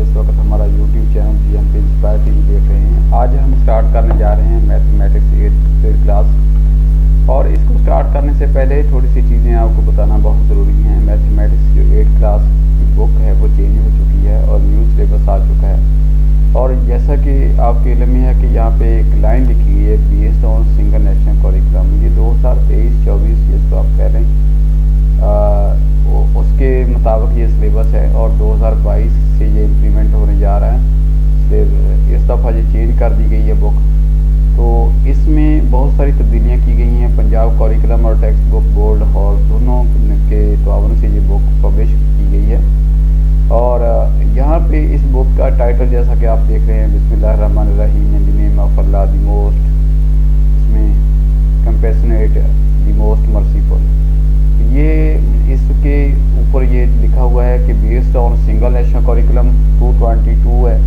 इस वक्त हमारा YouTube channel GMP inspire TV देख रहे हैं। आज हम स्टार्ट करने जा रहे हैं मैथमेटिक्स 8th क्लास। और इसको स्टार्ट करने से पहले थोड़ी सी चीज़ें आपको बताना बहुत ज़रूरी हैं। मैथमेटिक्स जो 8th क्लास की बुक है वो चेंज हो चुकी है और न्यू सिलेबस आ चुका है। और जैसा कि आपके इल्म में है कि यहाँ पे एक लाइन लिखी हुई है based on single national curriculum. ये 2023-24 जिसको आप कह रहे हैं उसके मुताबिक ये सिलेबस है और 2022 से ये इम्प्लीमेंट होने जा रहा है। फिर इस दफ़ा ये चेंज कर दी गई है बुक, तो इसमें बहुत सारी तब्दीलियाँ की गई हैं। पंजाब करिकुलम और टेक्स्ट बुक बोर्ड और दोनों के ताउन से ये बुक पब्लिश की गई है। और यहाँ पे इस बुक का टाइटल जैसा कि आप देख रहे हैं, बिस्मिल्लाहिर्रहमानिर्रहीम, in the name of Allah the most, इसमें कंपैशनेट द मोस्ट मर्सीफुल। ये इसके ऊपर ये लिखा हुआ है कि based on single national curriculum 222 है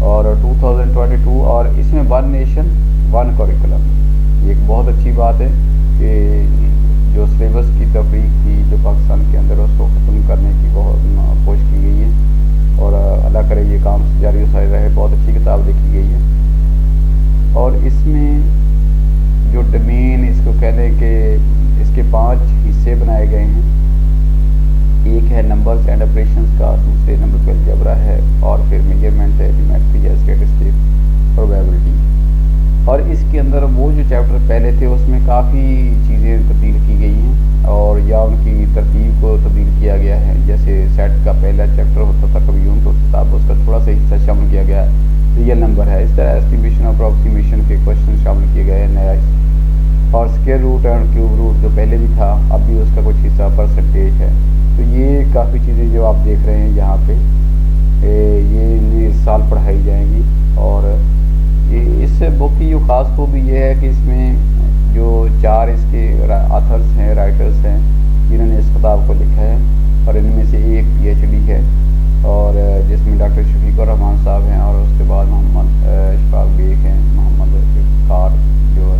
और 2022, और इसमें वन नेशन वन करिकुलम। ये एक बहुत अच्छी बात है कि जो सिलेबस की तफरीक थी जो पाकिस्तान के अंदर उसको ख़त्म करने की बहुत कोशिश की गई है और अल्लाह करे ये काम जारी और सारी रहे। बहुत अच्छी किताब लिखी गई है। और इसमें जो डोमेन इसको कह लें कि इसके 5 हिस्से बनाए गए हैं। एक है नंबर्स एंड ऑपरेशंस का, दूसरे नंबर पे अलजेब्रा है और फिर मेजरमेंट है, ज्योमेट्री है, स्टैटिस्टिक, प्रोबेबिलिटी। और इसके अंदर वो जो चैप्टर पहले थे उसमें काफ़ी चीज़ें तब्दील की गई हैं और या उनकी तरतीब को तब्दील किया गया है। जैसे सेट का पहला चैप्टर होता था कभी यूँ, तो उस किताब उसका थोड़ा सा हिस्सा शामिल किया गया है, रियल नंबर है। इस तरह एस्टिमेशन और अप्रॉक्सीमेशन के क्वेश्चन शामिल किए गए हैं नया। और स्क्वायर रूट और क्यूब रूट जो पहले भी था अब भी उसका कुछ हिस्सा परसेंटेज है। तो ये काफ़ी चीज़ें जो आप देख रहे हैं यहाँ पे ये इस साल पढ़ाई जाएंगी। और ये इस बुक की जो ख़ास खूबी ये है कि इसमें जो 4 इसके ऑथर्स हैं, राइटर्स हैं जिन्होंने इस किताब को लिखा है और इनमें से एक PhD है और जिसमें डॉक्टर शफीकुर रहमान साहब हैं और उसके बाद मोहम्मद इशफाक बेग हैं, मोहम्मद इफ्तार जो है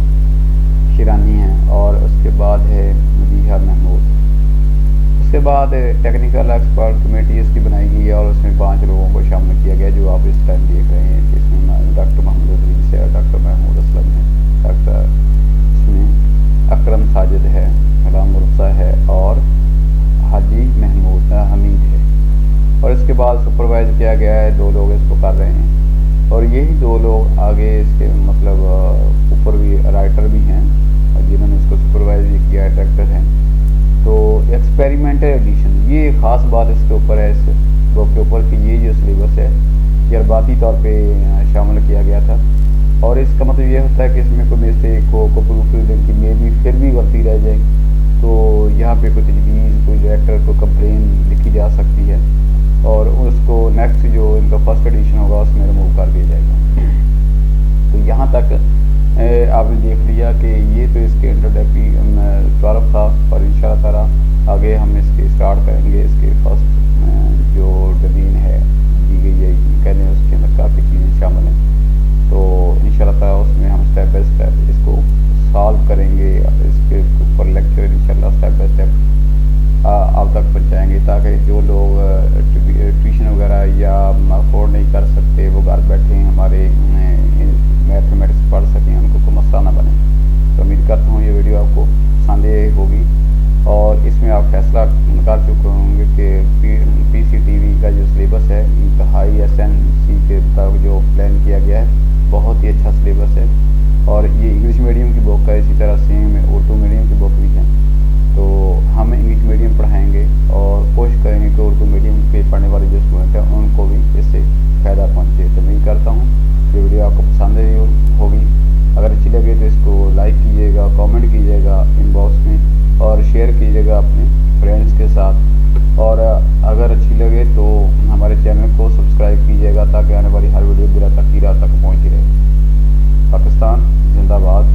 शिरानी हैं और उसके बाद है मदीहा महमूद। उसके बाद टेक्निकल एक्सपर्ट कमेटी इसकी बनाई गई है और उसमें 5 लोगों को शामिल किया गया जो आप इस टाइम देख रहे हैं। इसमें डॉक्टर मोहम्मद अदरीस है, डॉक्टर महमूद असलम है, डॉक्टर इसमें अकरम साजिद है, सलाम मुर्सा है और हाजी महमूद हमीद है। और इसके बाद सुपरवाइज किया गया है, 2 लोग इसको कर रहे हैं और यही 2 लोग आगे इसके मतलब ऊपर भी राइटर भी हैं और जिन्होंने इसको सुपरवाइज भी किया है, डायरेक्टर हैं। तो एक्सपेरिमेंटल एडिशन ये ख़ास बात इसके ऊपर है, इस बुक के ऊपर, कि ये जो सिलेबस है जज्बाती तौर पे शामिल किया गया था। और इसका मतलब ये होता है कि इसमें कोई मिस्टेक हो, कोई प्रूफ रीडिंग की मे भी फिर भी गलती रह जाए तो यहाँ पे कोई तजवीज़, कोई डायरेक्टर को कंप्लेन लिखी जा सकती है और उसको नेक्स्ट जो इनका फर्स्ट एडिशन होगा उसमें रिमूव कर दिया जाएगा। तो यहाँ तक आपने देख लिया कि ये तो इसके इंट्रोडक्टरी तारुफ था और इंशाअल्लाह ताला आगे हम इसके स्टार्ट करेंगे। इसके फर्स्ट जो डोमेन है दी गई है कहने उसके अंदर काफ़ी चीज़ें शामिल हैं, तो इंशाअल्लाह ताला उसमें हम स्टेप बाय स्टेप इसको सॉल्व करेंगे। इसके ऊपर लेक्चर इंशाअल्लाह स्टेप बाय स्टेप आप तक पहुँचाएँगे ताकि जो लोग ट्यूशन वगैरह या अफोर्ड नहीं कर सकते वो घर बैठे हमारे मैथमेटिक्स पढ़ सकें, उनको कोई मसला ना बने। तो उम्मीद करता हूँ ये वीडियो आपको पसंद होगी और इसमें आप फैसला कर चुके होंगे कि PCTV का जो सिलेबस है इंतहाई SNC के मुताबिक जो प्लान किया गया है बहुत ही अच्छा सिलेबस है। और ये इंग्लिश मीडियम की बुक है, इसी तरह सेम उर्दू मीडियम की बुक भी है। तो हम इंग्लिश मीडियम पढ़ाएँगे और कोशिश करेंगे कि उर्दू मीडियम के पढ़ने वाले जो स्टूडेंट हैं उनको भी इससे फ़ायदा पहुँचे। तो उम्मीद करता हूँ ये वीडियो आपको पसंद होगी। अगर अच्छी लगे तो इसको लाइक कीजिएगा, कमेंट कीजिएगा इनबॉक्स में और शेयर कीजिएगा अपने फ्रेंड्स के साथ। और अगर अच्छी लगे तो हमारे चैनल को सब्सक्राइब कीजिएगा ताकि आने वाली हर वीडियो बिला तक पहुँचती रहे। पाकिस्तान जिंदाबाद।